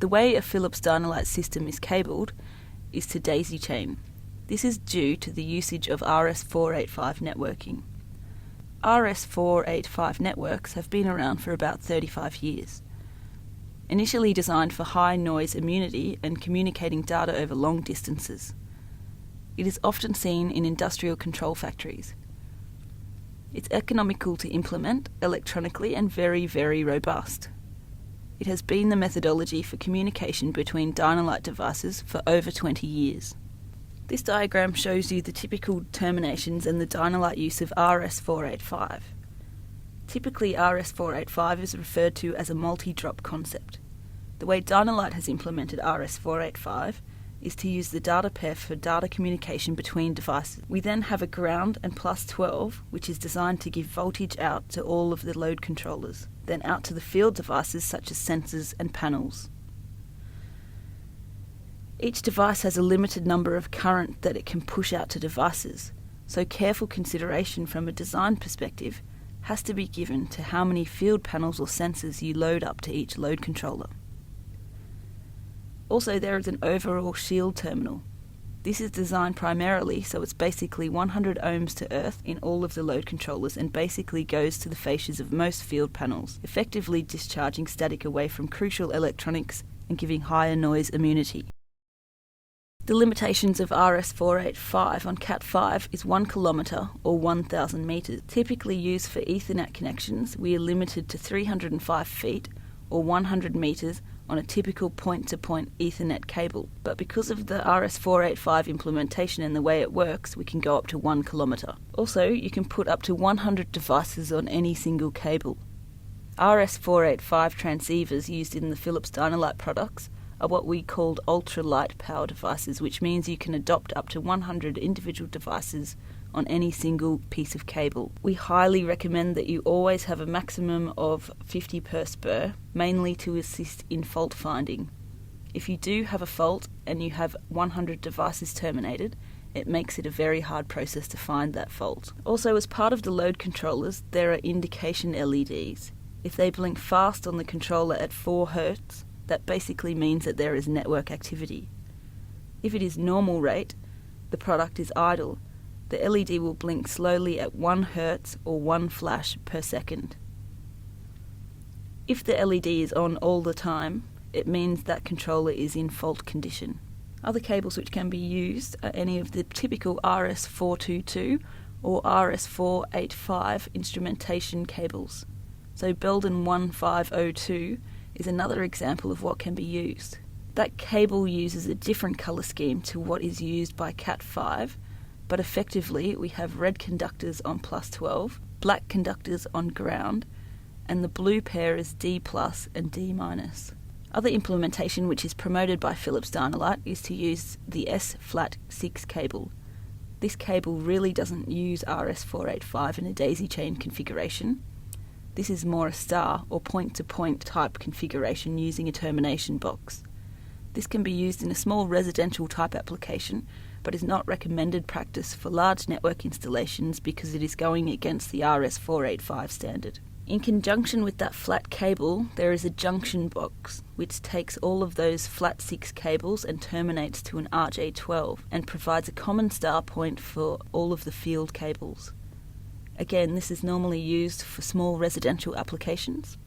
The way a Philips Dynalite system is cabled is to daisy chain. This is due to the usage of RS-485 networking. RS-485 networks have been around for about 35 years. Initially designed for high noise immunity and communicating data over long distances. It is often seen in industrial control factories. It's economical to implement electronically and very, very robust. It has been the methodology for communication between Dynalite devices for over 20 years. This diagram shows you the typical terminations and the Dynalite use of RS-485. Typically, RS-485 is referred to as a multi-drop concept. The way Dynalite has implemented RS-485 is to use the data pair for data communication between devices. We then have a ground and plus 12, which is designed to give voltage out to all of the load controllers, then out to the field devices such as sensors and panels. Each device has a limited number of current that it can push out to devices, so careful consideration from a design perspective has to be given to how many field panels or sensors you load up to each load controller. Also, there is an overall shield terminal. This is designed primarily so it's basically 100 ohms to earth in all of the load controllers and basically goes to the fascias of most field panels, effectively discharging static away from crucial electronics and giving higher noise immunity. The limitations of RS-485 on Cat5 is 1 kilometre or 1,000 metres. Typically used for Ethernet connections, we are limited to 305 feet or 100 metres on a typical point-to-point Ethernet cable. But because of the RS-485 implementation and the way it works, we can go up to 1 kilometre. Also, you can put up to 100 devices on any single cable. RS-485 transceivers used in the Philips Dynalite products are what we called ultra-light power devices, which means you can adopt up to 100 individual devices on any single piece of cable. We highly recommend that you always have a maximum of 50 per spur, mainly to assist in fault finding. If you do have a fault and you have 100 devices terminated, it makes it a very hard process to find that fault. Also, as part of the load controllers, there are indication LEDs. If they blink fast on the controller at 4 Hz, that basically means that there is network activity. If it is normal rate, the product is idle. The LED will blink slowly at 1 Hz or 1 flash per second. If the LED is on all the time, it means that controller is in fault condition. Other cables which can be used are any of the typical RS-422 or RS-485 instrumentation cables. So Belden 1502 is another example of what can be used. That cable uses a different colour scheme to what is used by Cat5, but effectively we have red conductors on plus 12, black conductors on ground, and the blue pair is D plus and D minus. Other implementation which is promoted by Philips Dynalite is to use the S-flat6 cable. This cable really doesn't use RS-485 in a daisy chain configuration. This is more a star or point-to-point type configuration using a termination box. This can be used in a small residential type application, but is not recommended practice for large network installations because it is going against the RS-485 standard. In conjunction with that flat cable, there is a junction box which takes all of those flat 6 cables and terminates to an RJ12 and provides a common star point for all of the field cables. Again, this is normally used for small residential applications.